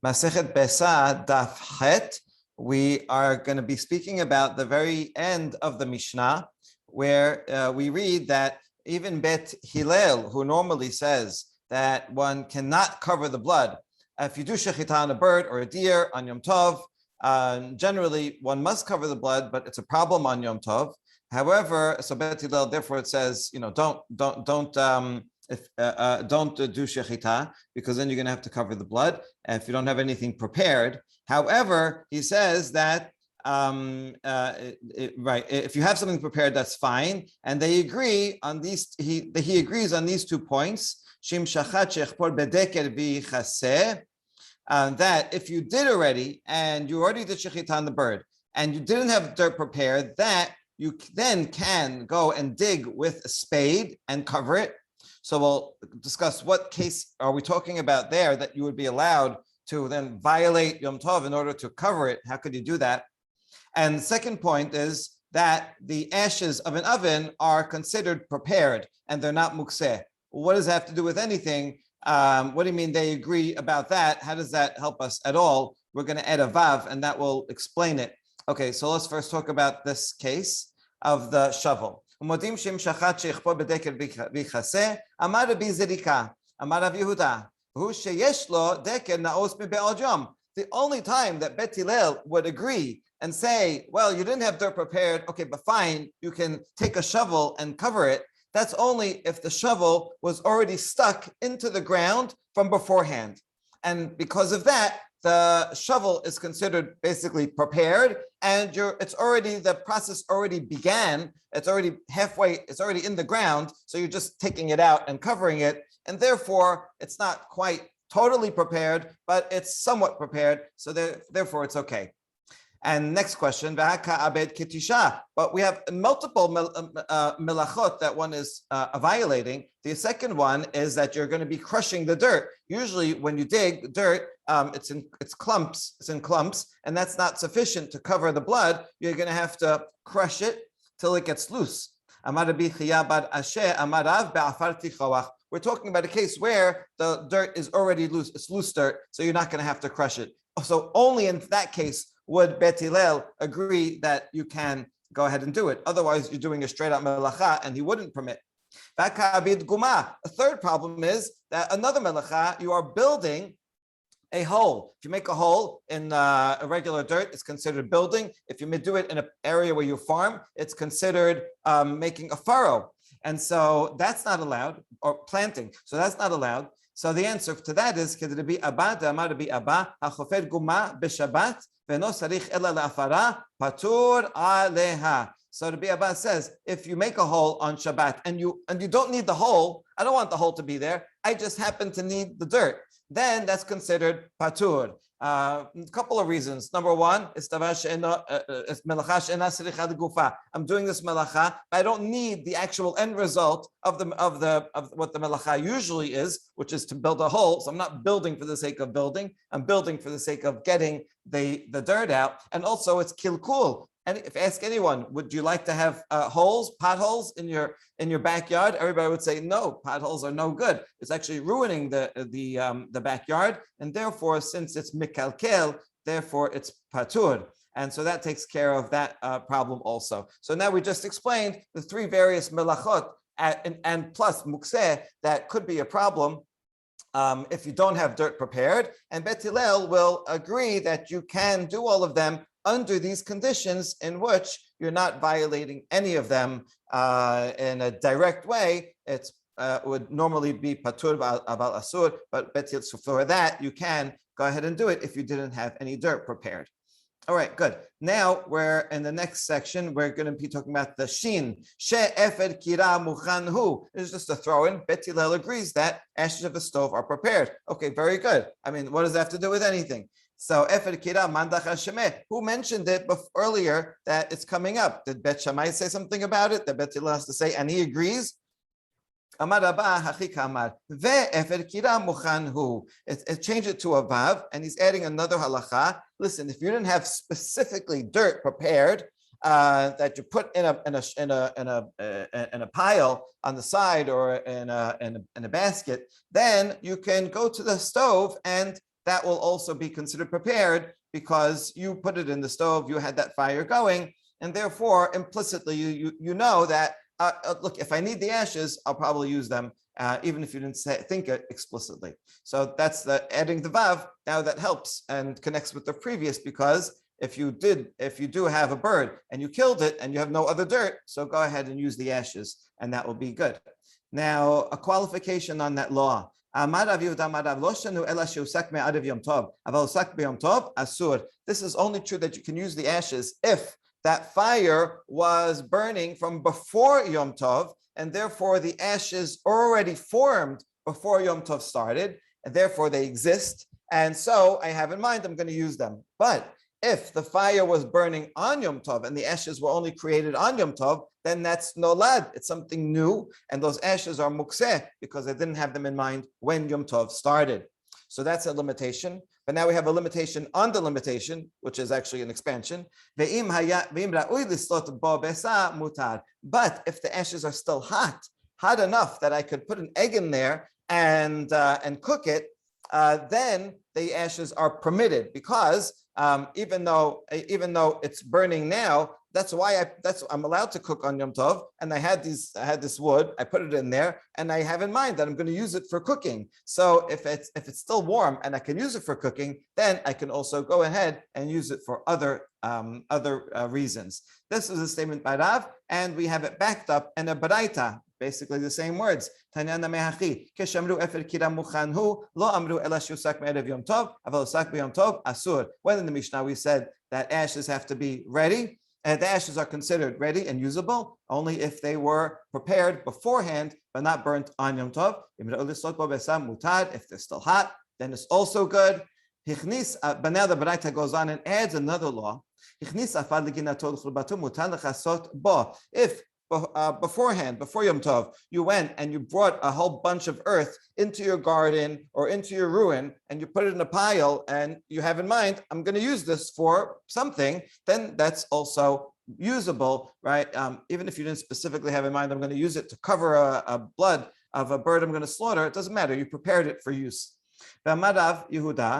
Masechet Beisah Daf Het. We are going to be speaking about the very end of the Mishnah, where we read that even Bet Hillel, who normally says that one cannot cover the blood, if you do shechita on a bird or a deer on Yom Tov, generally one must cover the blood, but it's a problem on Yom Tov. However, so Bet Hillel, therefore, it says, don't do shechita, because then you're going to have to cover the blood if you don't have anything prepared. However, he says that if you have something prepared, that's fine, and they agree on these. He agrees on these 2 points. That if you did already, and you already did shechita on the bird, and you didn't have dirt prepared, that you then can go and dig with a spade and cover it. So we'll discuss what case are we talking about there that you would be allowed to then violate Yom Tov in order to cover it. How could you do that? And the second point is that the ashes of an oven are considered prepared and they're not mukseh. What does that have to do with anything? What do you mean they agree about that? How does that help us at all? We're going to add a vav and that will explain it. Okay, so let's first talk about this case of the shovel. ומודים שאם שחט שיכפור בדקל ויכסה, אמר רבי זריקה, אמר רב יהודה, והוא שיש לו דקל נעוס מבעוד יום. The only time that Bet Hillel would agree and say, well, you didn't have dirt prepared, okay, but fine, you can take a shovel and cover it. That's only if the shovel was already stuck into the ground from beforehand. And because of that, the shovel is considered basically prepared, and the process already began. It's already halfway, it's already in the ground, so you're just taking it out and covering it, and therefore it's not quite totally prepared, but it's somewhat prepared, so therefore it's okay. And next question, but we have multiple melachot that one is violating. The second one is that you're going to be crushing the dirt. Usually when you dig dirt, it's in clumps, and that's not sufficient to cover the blood. You're going to have to crush it till it gets loose. We're talking about a case where the dirt is already loose. It's loose dirt, so you're not going to have to crush it. So only in that case would Bet Hillel agree that you can go ahead and do it. Otherwise, you're doing a straight up melacha, and he wouldn't permit. A third problem is that another melacha, you are building a hole. If you make a hole in a regular dirt, it's considered building. If you do it in an area where you farm, it's considered making a furrow. And so that's not allowed, or planting. So that's not allowed. So the answer to that is, so the Rabbi Abba says, if you make a hole on Shabbat and you don't need the hole, I don't want the hole to be there, I just happen to need the dirt, then that's considered patur. A couple of reasons. Number one, I'm doing this melacha, but I don't need the actual end result of what the melacha usually is, which is to build a hole. So I'm not building for the sake of building. I'm building for the sake of getting the dirt out. And also it's kilkul. And if ask anyone, would you like to have potholes in your backyard? Everybody would say no. Potholes are no good. It's actually ruining the backyard, and therefore, since it's mikalkel, therefore it's patur, and so that takes care of that problem also. So now we just explained the 3 various melachot and plus mukseh that could be a problem if you don't have dirt prepared, and Bet Hillel will agree that you can do all of them under these conditions in which you're not violating any of them in a direct way. It would normally be patur aval asur, but so for that you can go ahead and do it if you didn't have any dirt prepared. All right, good. Now we're in the next section. We're going to be talking about the shin. She efed kira muchan hu. It's just a throw in. Bet Hillel agrees that ashes of the stove are prepared. Okay, very good. I mean, what does that have to do with anything? So efed kira mandach hashemeh. Who mentioned it earlier that it's coming up? Did Bet Shammai say something about it? That Bet Hillel has to say, and he agrees. Amar Rabbah hachika amar ve'efed kira muchan hu. It changed it to a vav, and he's adding another halacha. Listen, if you didn't have specifically dirt prepared that you put in a pile on the side or in a basket, then you can go to the stove and that will also be considered prepared because you put it in the stove, you had that fire going, and therefore implicitly you know that look, if I need the ashes, I'll probably use them, even if you didn't think it explicitly. So that's the adding the vav. Now that helps and connects with the previous, because if you do have a bird and you killed it and you have no other dirt, so go ahead and use the ashes, and that will be good. Now, a qualification on that law. This is only true that you can use the ashes if that fire was burning from before Yom Tov, and therefore the ashes already formed before Yom Tov started, and therefore they exist. And so I have in mind I'm going to use them. But if the fire was burning on Yom Tov and the ashes were only created on Yom Tov, then that's nolad. It's something new, and those ashes are mukseh because I didn't have them in mind when Yom Tov started. So that's a limitation. But now we have a limitation on the limitation, which is actually an expansion. But if the ashes are still hot enough that I could put an egg in there and cook it, then the ashes are permitted, because even though it's burning now, that's why I'm allowed to cook on Yom Tov, and I had this wood, I put it in there, and I have in mind that I'm going to use it for cooking. So if it's still warm and I can use it for cooking, then I can also go ahead and use it for other reasons. This is a statement by Rav, and we have it backed up in a baraita, basically the same words. When in the Mishnah we said that ashes have to be ready, and the ashes are considered ready and usable only if they were prepared beforehand but not burnt on Yom Tov. If they're still hot, then it's also good. But now the Baraita goes on and adds another law. If beforehand, before Yom Tov, you went and you brought a whole bunch of earth into your garden or into your ruin, and you put it in a pile, and you have in mind, I'm going to use this for something, then that's also usable, right? Even if you didn't specifically have in mind, I'm going to use it to cover a blood of a bird I'm going to slaughter, it doesn't matter. You prepared it for use. Rav Yehuda,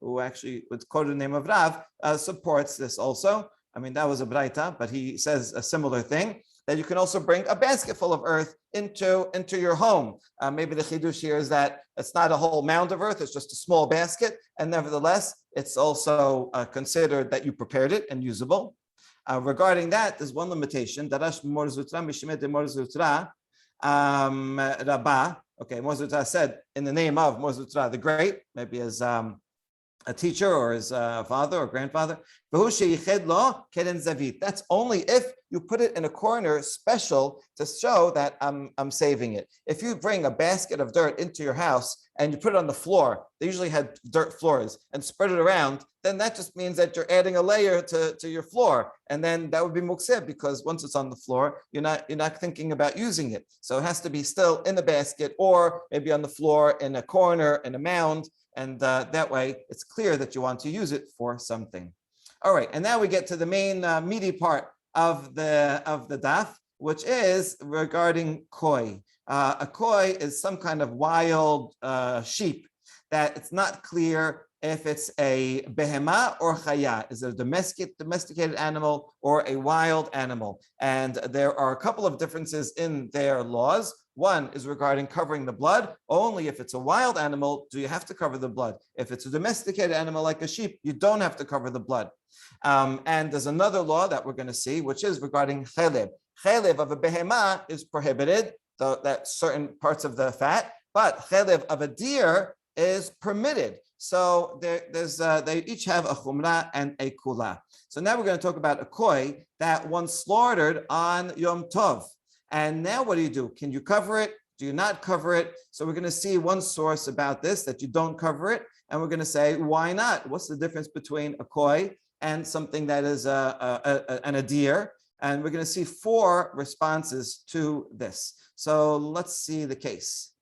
who actually would quote the name of Rav, supports this also. I mean, that was a braita, but he says a similar thing, that you can also bring a basket full of earth into your home. Maybe the chidush here is that it's not a whole mound of earth, it's just a small basket, and nevertheless, it's also considered that you prepared it and usable. Regarding that, there's one limitation. Darash Mor Zutra Mishimet de Mor Zutra Rabbah. Okay, Mor Zutra said in the name of Mor Zutra the Great, maybe as a teacher or his father or grandfather. That's only if you put it in a corner special to show that I'm saving it. If you bring a basket of dirt into your house and you put it on the floor, they usually had dirt floors, and spread it around, then that just means that you're adding a layer to your floor, and then that would be mukseh, because once it's on the floor, you're not thinking about using it. So it has to be still in the basket, or maybe on the floor in a corner in a mound, and that way it's clear that you want to use it for something. All right, and now we get to the main meaty part of the daf, which is regarding koi. A koi is some kind of wild sheep that it's not clear if it's a behema or chaya. Is it a domesticated animal or a wild animal? And there are a couple of differences in their laws. One is regarding covering the blood. Only if it's a wild animal do you have to cover the blood. If it's a domesticated animal like a sheep, you don't have to cover the blood. And there's another law that we're going to see, which is regarding Helev. Helev of a behema is prohibited, that certain parts of the fat, but Helev of a deer is permitted. So they each have a chumrah and a kula. So now we're going to talk about a koi that one slaughtered on Yom Tov. And now what do? Can you cover it? Do you not cover it? So we're going to see one source about this, that you don't cover it. And we're going to say, why not? What's the difference between a koi and something that is a deer? And we're going to see 4 responses to this. So let's see the case.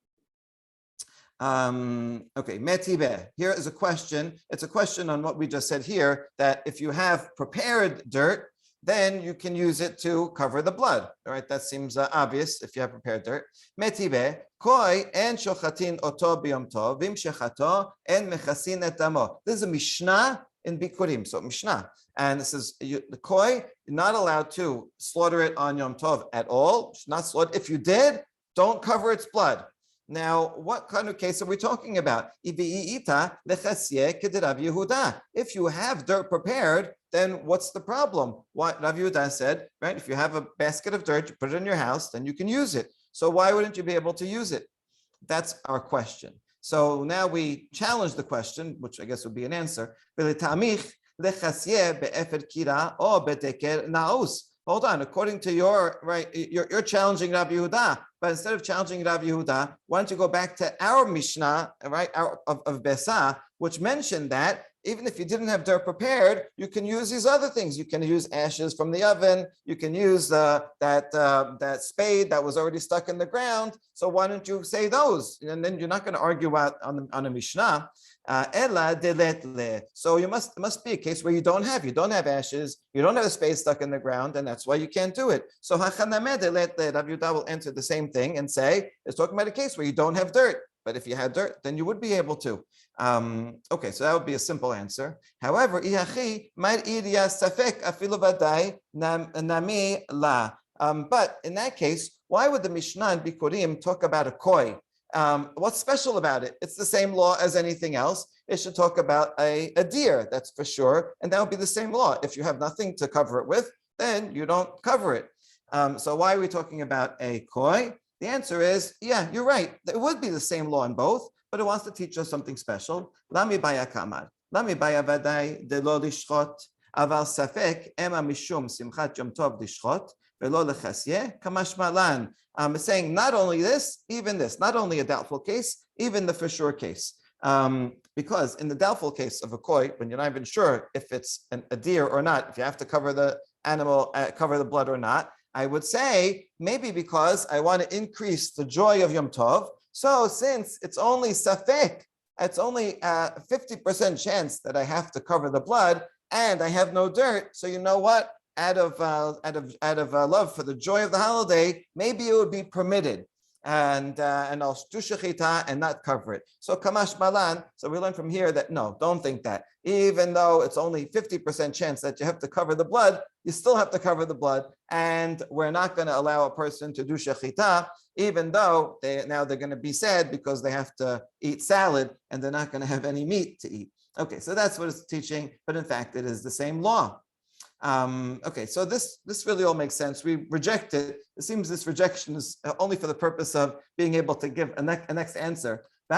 Okay, metibe. Here is a question. It's a question on what we just said here, that if you have prepared dirt, then you can use it to cover the blood. All right, that seems obvious if you have prepared dirt. Metibe, koi en shochatin oto biyom tov, vim shechato en mechasin et damo. This is a Mishnah in Bikurim, so Mishnah. And it says the koi, you're not allowed to slaughter it on Yom Tov at all. It's not slaughtered. If you did, don't cover its blood. Now, what kind of case are we talking about? If you have dirt prepared, then what's the problem? What Rav Yehuda said, right? If you have a basket of dirt, you put it in your house, then you can use it. So why wouldn't you be able to use it? That's our question. So now we challenge the question, which I guess would be an answer. Hold on, according to your, right, you're challenging Rabbi Yehuda, but instead of challenging Rabbi Yehuda, why don't you go back to our Mishnah, right, of Beisah, which mentioned that even if you didn't have dirt prepared, you can use these other things. You can use ashes from the oven. You can use that spade that was already stuck in the ground. So why don't you say those? And then you're not going to argue out on a Mishnah. So it must be a case where you don't have ashes, you don't have a spade stuck in the ground, and that's why you can't do it. So Rav Yehuda will answer the same thing and say it's talking about a case where you don't have dirt. But if you had dirt, then you would be able to. Okay, so that would be a simple answer. However, but in that case, why would the Mishnah in Bikurim talk about a koi? What's special about it? It's the same law as anything else. It should talk about a deer, that's for sure. And that would be the same law. If you have nothing to cover it with, then you don't cover it. So why are we talking about a koi? The answer is, yeah, you're right. It would be the same law in both, but it wants to teach us something special. Lami baya kamar. Lami baya vadai de lo lishchot. Aval safek ema mishum simchat yom tov lishchot velo lechasye kamash malan. It's saying not only this, even this. Not only a doubtful case, even the for sure case. Because in the doubtful case of a koi, when you're not even sure if it's a deer or not, if you have to cover the animal, cover the blood or not, I would say maybe because I want to increase the joy of Yom Tov. So since it's only safek, it's only 50% chance that I have to cover the blood, and I have no dirt. So you know what? Out of love for the joy of the holiday, maybe it would be permitted, and I'll do shechita and not cover it. So kamash malan. So we learn from here that no, don't think that. Even though it's only 50% chance that you have to cover the blood, you still have to cover the blood, and we're not going to allow a person to do shechita, even though they're going to be sad because they have to eat salad and they're not going to have any meat to eat. Okay, so that's what it's teaching, but in fact, it is the same law. Okay, so this really all makes sense. We reject it. It seems this rejection is only for the purpose of being able to give a next answer. So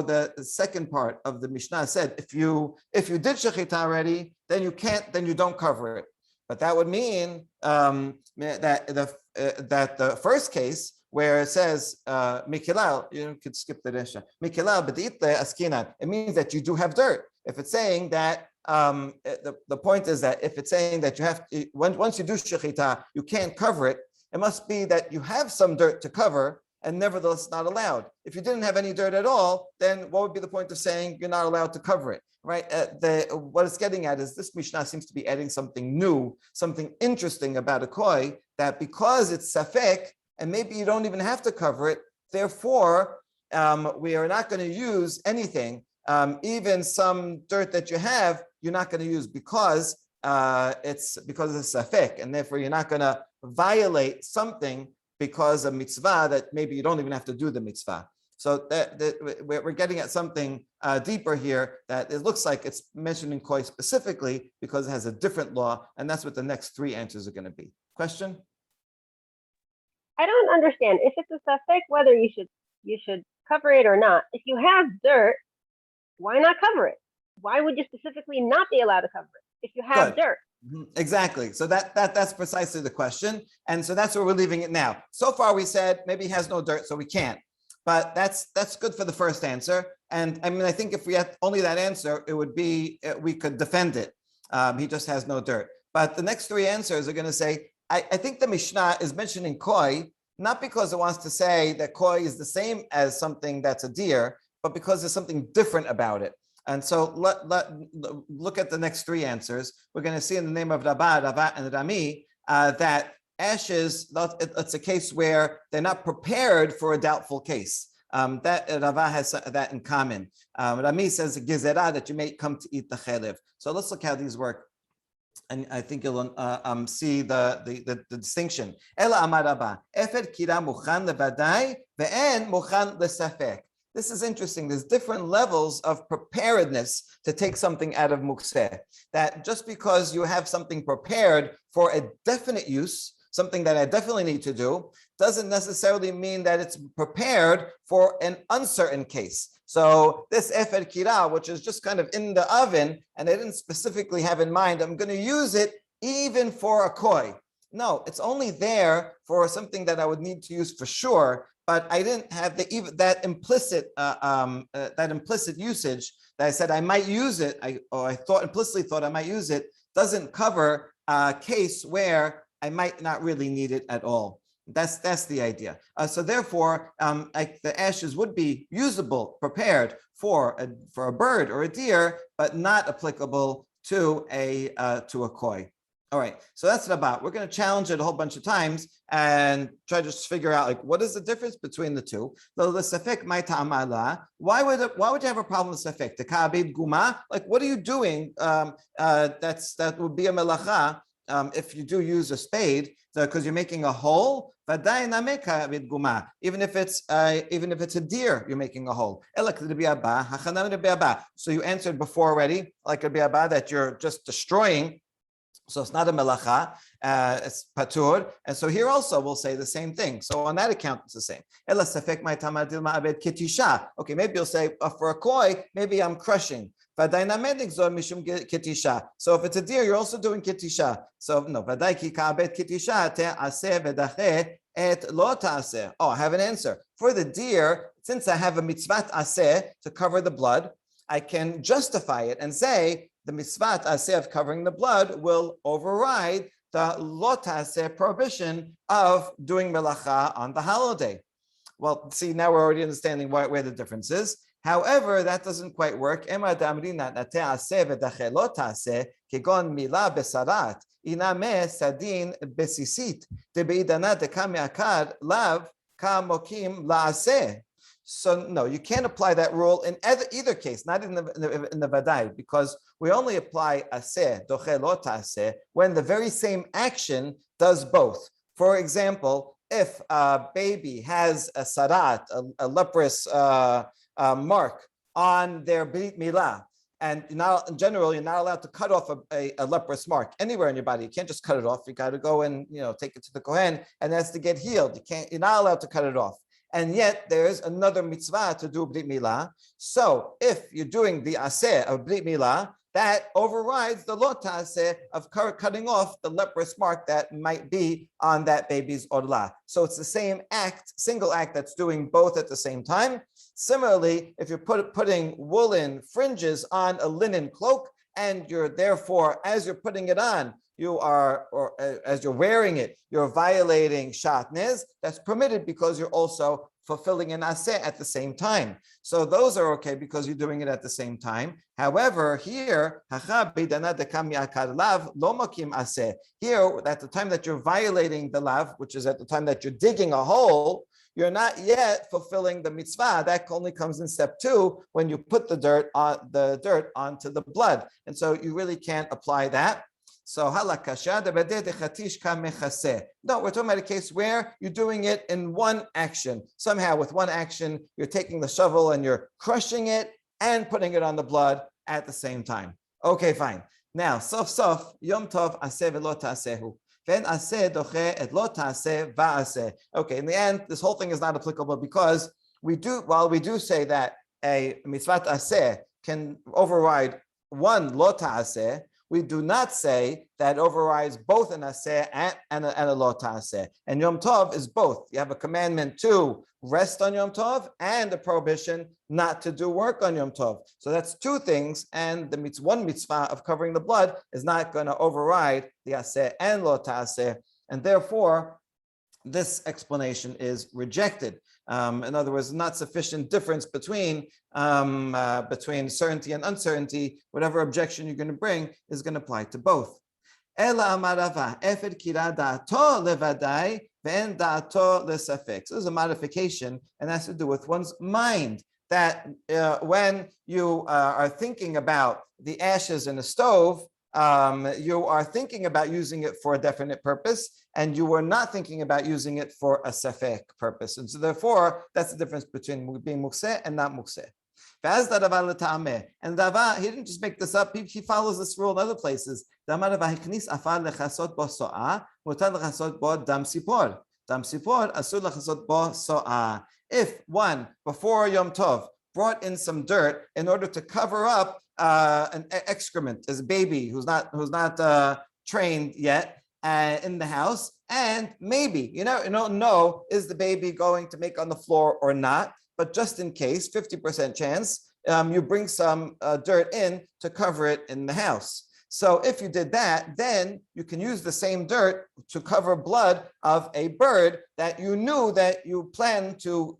the second part of the Mishnah said, if you did shechita already, then you don't cover it. But that would mean that the first case where it says mikilal, you could skip the resha. Mikilal b'ditle askinan. It means that you do have dirt. If it's saying that the point is that if it's saying that you have once you do shechita, you can't cover it. It must be that you have some dirt to cover, and nevertheless not allowed. If you didn't have any dirt at all, then what would be the point of saying you're not allowed to cover it, right? What it's getting at is this Mishnah seems to be adding something new, something interesting about a koi, that because it's safek, and maybe you don't even have to cover it, therefore, we are not going to use anything, even some dirt that you have, you're not going to use because it's safek, and therefore you're not going to violate something because of mitzvah that maybe you don't even have to do the mitzvah. So we're getting at something deeper here, that it looks like it's mentioned in koi specifically because it has a different law, and that's what the next three answers are going to be. Question? I don't understand. If it's a safek, whether you should cover it or not. If you have dirt, why not cover it? Why would you specifically not be allowed to cover it if you have dirt? Exactly. So that's precisely the question. And so that's where we're leaving it now. So far we said maybe he has no dirt, so we can't. But that's good for the first answer. And I mean, I think if we had only that answer, it would be, we could defend it. He just has no dirt. But the next three answers are going to say, I think the Mishnah is mentioning koi, not because it wants to say that koi is the same as something that's a deer, but because there's something different about it. And so look at the next three answers. We're going to see in the name of Rabbah, Rava, and Rami that ashes, it's a case where they're not prepared for a doubtful case. That Rava has that in common. Rami says a gezerah that you may come to eat the Helev. So let's look how these work. And I think you'll see the distinction. Ela amar Rabbah, efed kira muchan levadai ve'en muchan lesafek. This is interesting. There's different levels of preparedness to take something out of mukseh. That just because you have something prepared for a definite use, something that I definitely need to do, doesn't necessarily mean that it's prepared for an uncertain case. So this efed kira, which is just kind of in the oven, and I didn't specifically have in mind, I'm going to use it even for a koi. No, it's only there for something that I would need to use for sure, but I didn't have that implicit usage that I said I might use it, I implicitly thought I might use it, doesn't cover a case where I might not really need it at all. That's the idea. So therefore, the ashes would be usable, prepared for a bird or a deer, but not applicable to a koi. All right, so that's Rabbah. We're going to challenge it a whole bunch of times and try to just figure out like what is the difference between the two. The safek my ta'amala. Why would you have a problem with safek? The ka'abid guma. Like what are you doing? That would be a melacha. If you do use a spade, because you're making a hole, even if it's a deer, you're making a hole. So you answered before already, like Rabbi Abba, that you're just destroying. So it's not a melacha, it's patur. And so here also we'll say the same thing. So on that account, it's the same. Okay, maybe you'll say for a koi, maybe I'm crushing. So if it's a deer, you're also doing kitisha. So no, oh, I have an answer. For the deer, since I have a mitzvat aseh to cover the blood, I can justify it and say the misvah aseh of covering the blood will override the lo taseh prohibition of doing melacha on the holiday. Well, see, now we're already understanding where the difference is. However, that doesn't quite work. So no, you can't apply that rule in either case, not in the vadai, because we only apply aseh, doche lo taseh, when the very same action does both. For example, if a baby has a sarat, a leprous mark on their brit milah, and in general, you're not allowed to cut off a leprous mark anywhere in your body. You can't just cut it off. You got to go and take it to the kohen, and it has to get healed. You're not allowed to cut it off. And yet there's another mitzvah to do brit milah. So if you're doing the aseh of brit milah, that overrides the lo taseh of cutting off the leprous mark that might be on that baby's orla. So it's the same act, single act that's doing both at the same time. Similarly, if you're putting woolen fringes on a linen cloak, and you're therefore, as you're putting it on, as you're wearing it, you're violating shatnez, that's permitted because you're also fulfilling an aseh at the same time. So those are okay because you're doing it at the same time. However, here, here, at the time that you're violating the lav, which is at the time that you're digging a hole, you're not yet fulfilling the mitzvah. That only comes in step 2 when you put the dirt onto the blood. And so you really can't apply that. So halakasha. No, we're talking about a case where you're doing it in one action. Somehow with one action, you're taking the shovel and you're crushing it and putting it on the blood at the same time. Okay, fine. Now, sof yom tov aseh velo ta'asehu. Okay, in the end, this whole thing is not applicable because while we do say that a mitzvat aseh can override one lo ta'aseh, we do not say that overrides both an aseh and a lo ta'aseh. And Yom Tov is both. You have a commandment to rest on Yom Tov and a prohibition not to do work on Yom Tov. So that's 2 things, and one mitzvah of covering the blood is not going to override the aseh and lo ta'aseh. And therefore, this explanation is rejected. In other words, not sufficient difference between certainty and uncertainty. Whatever objection you're going to bring is going to apply to both. Ela amar Rava, efed kira da'ato levadai ve'en da'ato lesafek. So there's a modification, and that's to do with one's mind. That when you are thinking about the ashes in a stove, you are thinking about using it for a definite purpose, and you were not thinking about using it for a safek purpose. And so therefore, that's the difference between being mukseh and not mukseh. And Rava, he didn't just make this up, he follows this rule in other places. If one, before Yom Tov, brought in some dirt in order to cover up an excrement as a baby who's not trained yet in the house, and maybe you don't know, is the baby going to make on the floor or not, but just in case, 50% chance, you bring some dirt in to cover it in the house. So if you did that, then you can use the same dirt to cover blood of a bird that you knew that you plan to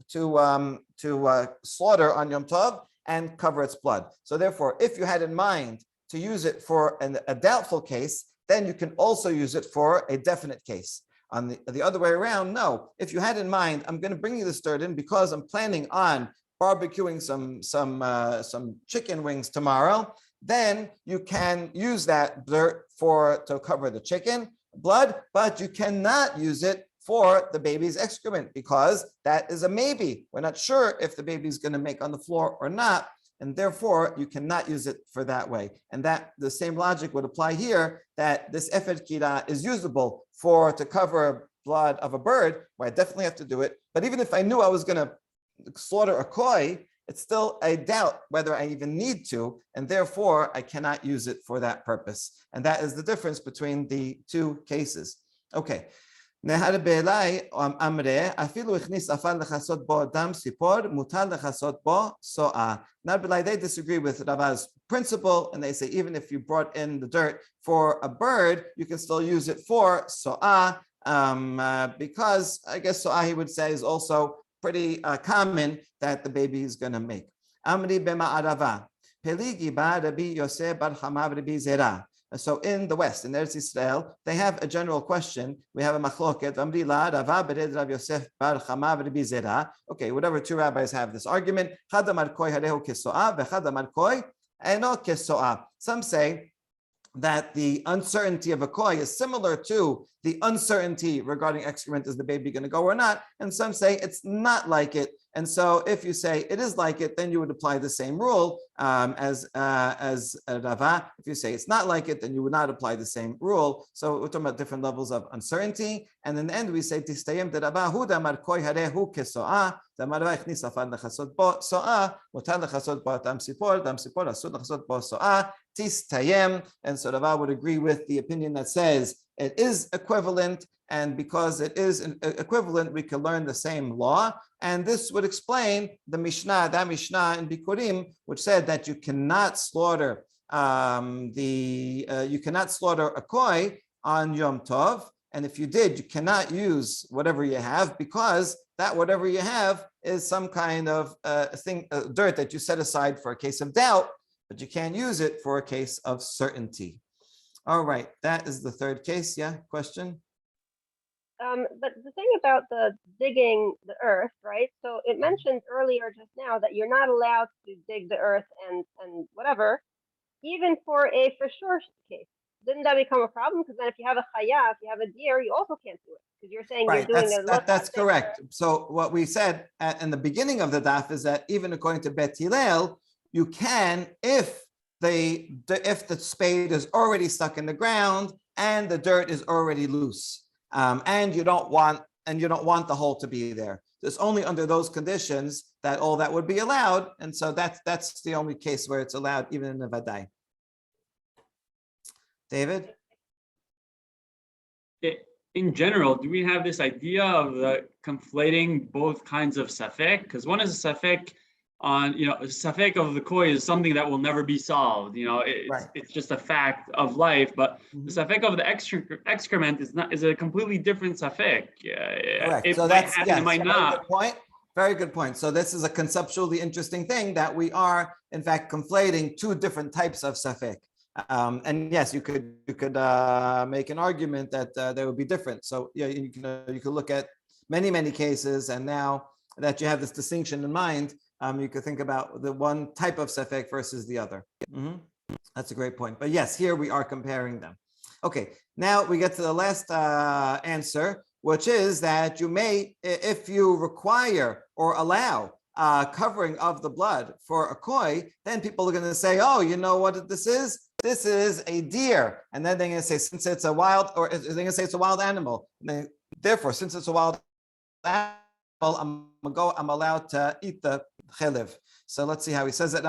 slaughter on Yom Tov and cover its blood. So therefore, if you had in mind to use it for a doubtful case, then you can also use it for a definite case. On the other way around, no. If you had in mind, I'm going to bring you this dirt in because I'm planning on barbecuing some chicken wings tomorrow, then you can use that dirt to cover the chicken blood, but you cannot use it for the baby's excrement because that is a maybe. We're not sure if the baby's going to make on the floor or not, and therefore you cannot use it for that way. And that the same logic would apply here, that this efed kira is usable to cover blood of a bird, where I definitely have to do it. But even if I knew I was going to slaughter a koi, it's still a doubt whether I even need to, and therefore I cannot use it for that purpose. And that is the difference between the two cases. Okay. They disagree with Rava's principle, and they say even if you brought in the dirt for a bird, you can still use it for so'ah, because I guess so'ah, he would say, is also pretty common that the baby is going to make. Amri b'ma'arava, peligi ba Rabbi Yosef bar Chama Rabbi Zera. So in the West, in Eretz Israel, they have a general question. We have a machloket. Amri la Rava bered Rabbi Yosef bar Chama Rabbi Zera. Okay, whatever two rabbis have this argument. Chad amar koi harehu keso'ah, v'chad amar koi eno keso'ah. Some say that the uncertainty of a koi is similar to the uncertainty regarding excrement, is the baby going to go or not? And some say it's not like it. And so if you say it is like it, then you would apply the same rule as Rava. If you say it's not like it, then you would not apply the same rule. So we're talking about different levels of uncertainty. And in the end, we say, Tistayem de Rava, hu damar koi harehu keso'ah, damar Rava ichnis afad lechasot bo so'ah, mutar lechasot bo dam sipor asur lechasot bo so'ah, Tistayem. And so Rava would agree with the opinion that says it is equivalent, and because it is equivalent, we can learn the same law. And this would explain that Mishnah in Bikurim, which said that you cannot slaughter a koi on Yom Tov, and if you did, you cannot use whatever you have, because that whatever you have is some kind of dirt that you set aside for a case of doubt, but you can't use it for a case of certainty. All right, that is the third case. Yeah, question? But the thing about the digging the earth, right? So it mentioned earlier just now that you're not allowed to dig the earth and whatever, even for a for sure case. Didn't that become a problem? Because then if you have a chaya, if you have a deer, you also can't do it, because you're saying right, you're doing that's correct. So what we said in the beginning of the daf is that even according to Bet Hillel, you can, if the spade is already stuck in the ground and the dirt is already loose, and you don't want the hole to be there. It's only under those conditions that all that would be allowed, and so that's the only case where it's allowed, even in the vadai. David? In general, do we have this idea of conflating both kinds of safek? Because one is a safek on, safek of the koi is something that will never be solved. Right. It's just a fact of life. But the Mhm. safek of the excrement is a completely different safek. Correct. It So might that's, happen, it yes, might very good not. point. Very good point. So this is a conceptually interesting thing that we are, in fact, conflating two different types of safek. And yes, you could make an argument that they would be different. So yeah, you can look at many cases, and now that you have this distinction in mind, you could think about the one type of safek versus the other. Mhm. That's a great point. But yes, here we are comparing them. Okay, now we get to the last answer, which is that you may, if you require or allow covering of the blood for a koi, then people are going to say, oh, you know what this is? This is a deer. And then they're going to say, since it's a wild, or they're going to say it's a wild animal. Therefore, since it's a wild animal, I'm allowed to eat the Helev. So let's see how he says it.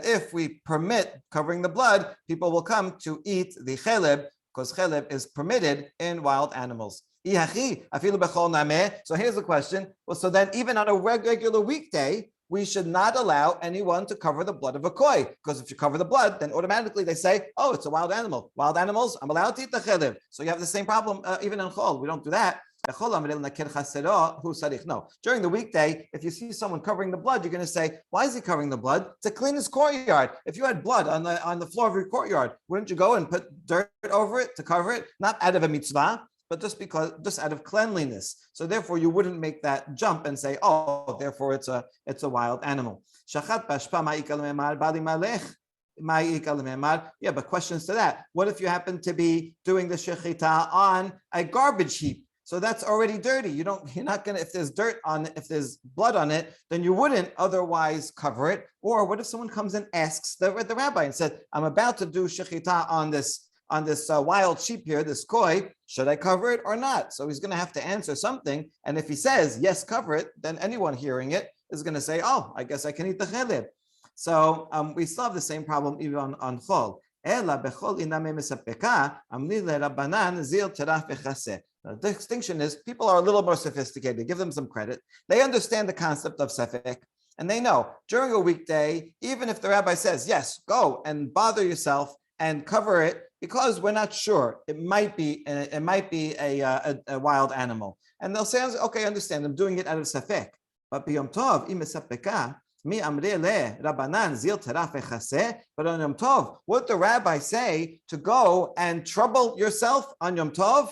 If we permit covering the blood, people will come to eat the Helev, because Helev is permitted in wild animals. So here's the question. Well, so then even on a regular weekday, we should not allow anyone to cover the blood of a koi, because if you cover the blood, then automatically they say, oh, it's a wild animal. Wild animals, I'm allowed to eat the chelev. So you have the same problem even in chol. We don't do that. No. During the weekday, if you see someone covering the blood, you're going to say, why is he covering the blood? To clean his courtyard. If you had blood on the floor of your courtyard, wouldn't you go and put dirt over it to cover it? Not out of a misvah, but just out of cleanliness. So therefore, you wouldn't make that jump and say, oh, therefore it's a wild animal. Yeah, but questions to that. What if you happen to be doing the shechita on a garbage heap? So that's already dirty. You're not gonna, if there's if there's blood on it, then you wouldn't otherwise cover it. Or what if someone comes and asks the rabbi and said, I'm about to do shechita on this wild sheep here, this koi, should I cover it or not? So he's going to have to answer something. And if he says, yes, cover it, then anyone hearing it is going to say, oh, I guess I can eat the chelev. So we still have the same problem even on chol. The distinction is people are a little more sophisticated. Give them some credit. They understand the concept of safek. And they know during a weekday, even if the rabbi says, yes, go and bother yourself and cover it, because we're not sure, it might be a wild animal, and they'll say, okay, I understand, I'm doing it out of safek. But biyom tov, im mesapeka, mi amre le rabanan zil teraf echase. But on Yom Tov, what the rabbi say to go and trouble yourself on Yom Tov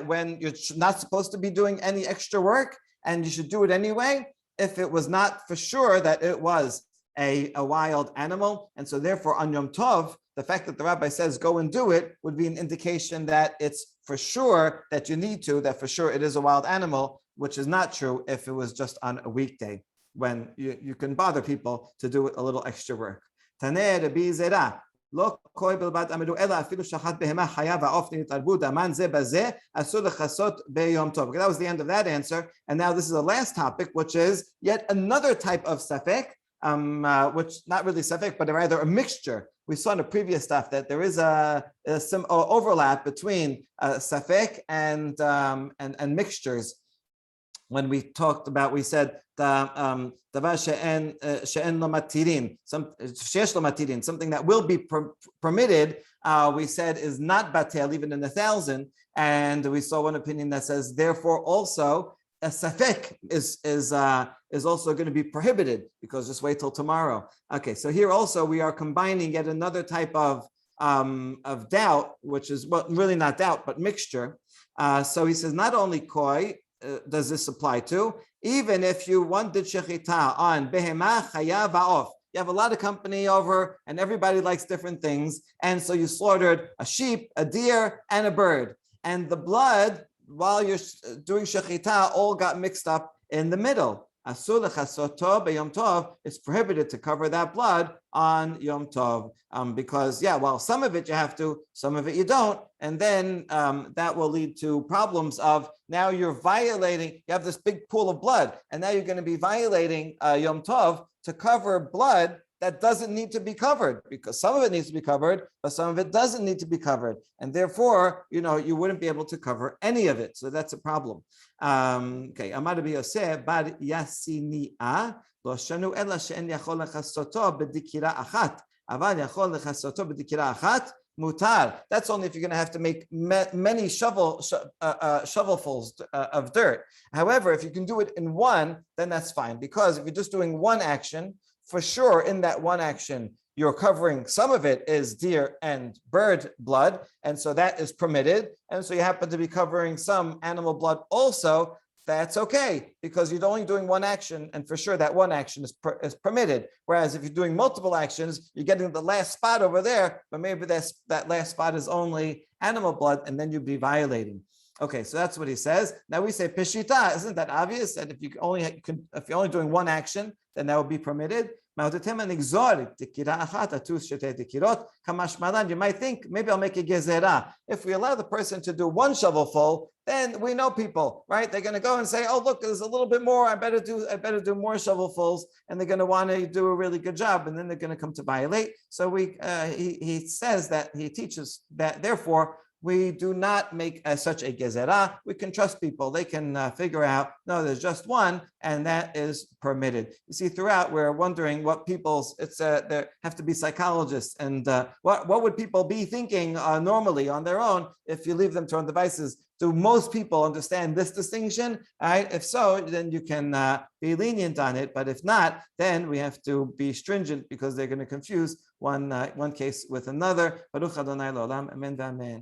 when you're not supposed to be doing any extra work, and you should do it anyway, if it was not for sure that it was a wild animal. And so therefore on Yom Tov, the fact that the rabbi says go and do it would be an indication that it's for sure that you need to, that for sure it is a wild animal, which is not true if it was just on a weekday when you can bother people to do a little extra work. Taneh Rabbi Zera. That was the end of that answer. And now this is the last topic, which is yet another type of safek, which not really safek, but rather a mixture. We saw in the previous stuff that there is some overlap between safek and mixtures. When we talked about, we said davar she'en lo matirin, sheyesh lo matirin, something that will be permitted. We said is not batel even in 1,000, and we saw one opinion that says therefore also a safek is also going to be prohibited, because just wait till tomorrow. Okay, so here also we are combining yet another type of doubt, which is, well, really not doubt, but mixture. So he says not only koi does this apply to, even if you did shechita on behemah, chaya, va'of. You have a lot of company over and everybody likes different things. And so you slaughtered a sheep, a deer, and a bird. And the blood, while you're doing shechita, all got mixed up in the middle. Asur lechasoto b'yom tov. It's prohibited to cover that blood on Yom Tov, because while some of it you have to, some of it you don't, and then that will lead to problems of now you're violating. You have this big pool of blood, and now you're going to be violating Yom Tov to cover blood that doesn't need to be covered, because some of it needs to be covered, but some of it doesn't need to be covered. And therefore, you wouldn't be able to cover any of it. So that's a problem. Okay. Amar Rabbi Yosef bar Yasini'ah lo shanu ela she'en yachol lechasoto b'dikira achat. Aval yachol lechasoto b'dikira achat. Mutar. That's only if you're going to have to make many shovelfuls of dirt. However, if you can do it in one, then that's fine. Because if you're just doing one action, for sure, in that one action, you're covering some of it is deer and bird blood, and so that is permitted. And so you happen to be covering some animal blood also. That's okay, because you're only doing one action, and for sure that one action is permitted. Whereas if you're doing multiple actions, you're getting the last spot over there, but maybe that last spot is only animal blood, and then you'd be violating. Okay, so that's what he says. Now we say peshita. Isn't that obvious that if you're only doing one action, then that would be permitted? You might think, maybe I'll make a gezerah. If we allow the person to do one shovelful, then we know people, right? They're going to go and say, "Oh, look, there's a little bit more. I better do more shovelfuls," and they're going to want to do a really good job, and then they're going to come to violate. So he says that he teaches that, therefore, we do not make such a gezerah. We can trust people. They can figure out, no, there's just one, and that is permitted. You see, throughout, we're wondering what there have to be psychologists, and what would people be thinking normally on their own if you leave them to own devices? Do most people understand this distinction? Right? If so, then you can be lenient on it. But if not, then we have to be stringent, because they're going to confuse one case with another. Baruch Adonai L'olam. Amen v'amen.